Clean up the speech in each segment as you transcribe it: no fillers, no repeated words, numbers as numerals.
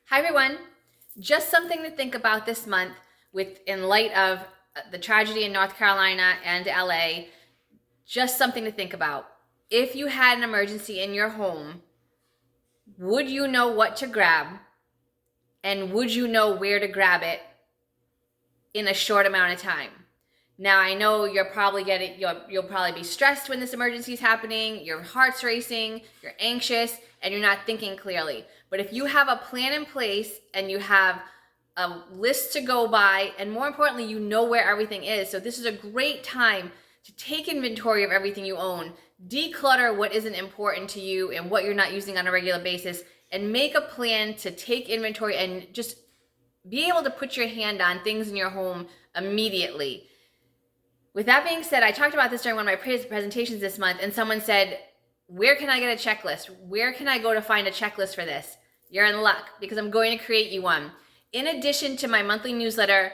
Hi everyone. Just something to think about this month in light of the tragedy in North Carolina and LA. Just something to think about. If you had an emergency in your home, would you know what to grab? And would you know where to grab it in a short amount of time? Now, I know you'll probably be stressed when this emergency is happening, your heart's racing, you're anxious, and you're not thinking clearly. But if you have a plan in place and you have a list to go by, and more importantly, you know where everything is, so this is a great time to take inventory of everything you own, declutter what isn't important to you and what you're not using on a regular basis, and make a plan to take inventory and just be able to put your hand on things in your home immediately. With that being said, I talked about this during one of my presentations this month, and someone said, where can I get a checklist? Where can I go to find a checklist for this? You're in luck, because I'm going to create you one. In addition to my monthly newsletter,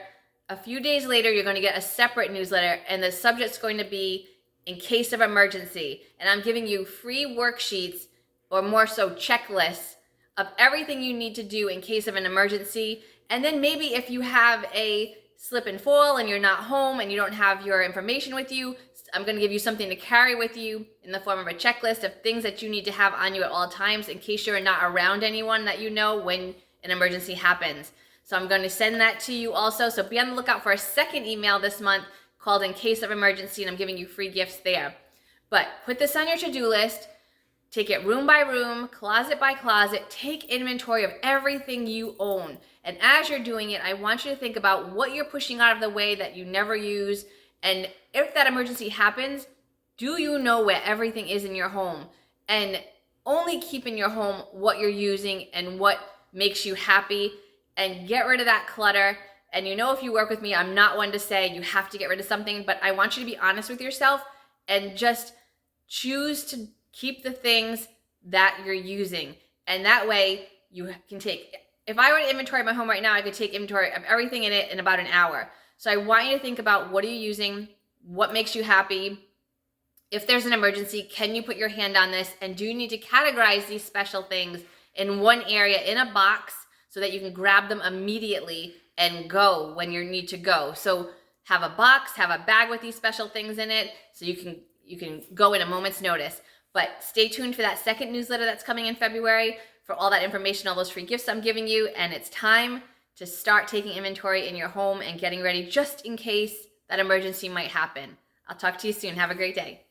a few days later, you're going to get a separate newsletter, and the subject's going to be in case of emergency. And I'm giving you free worksheets, or more so checklists, of everything you need to do in case of an emergency. And then maybe if you have a slip and fall and you're not home and you don't have your information with you, I'm going to give you something to carry with you in the form of a checklist of things that you need to have on you at all times in case you're not around anyone that you know when an emergency happens. So I'm going to send that to you also. So be on the lookout for a second email this month called In Case of Emergency, and I'm giving you free gifts there. But put this on your to-do list. Take it room by room, closet by closet. Take inventory of everything you own. And as you're doing it, I want you to think about what you're pushing out of the way that you never use. And if that emergency happens, do you know where everything is in your home? And only keep in your home what you're using and what makes you happy, and get rid of that clutter. And if you work with me, I'm not one to say you have to get rid of something, but I want you to be honest with yourself and just choose to keep the things that you're using. And that way you can if I were to inventory my home right now, I could take inventory of everything in it in about an hour. So I want you to think about, what are you using? What makes you happy? If there's an emergency, can you put your hand on this? And do you need to categorize these special things in one area in a box so that you can grab them immediately and go when you need to go? So have a box, have a bag with these special things in it so you can go in a moment's notice. But stay tuned for that second newsletter that's coming in February for all that information, all those free gifts I'm giving you. And it's time to start taking inventory in your home and getting ready just in case that emergency might happen. I'll talk to you soon. Have a great day.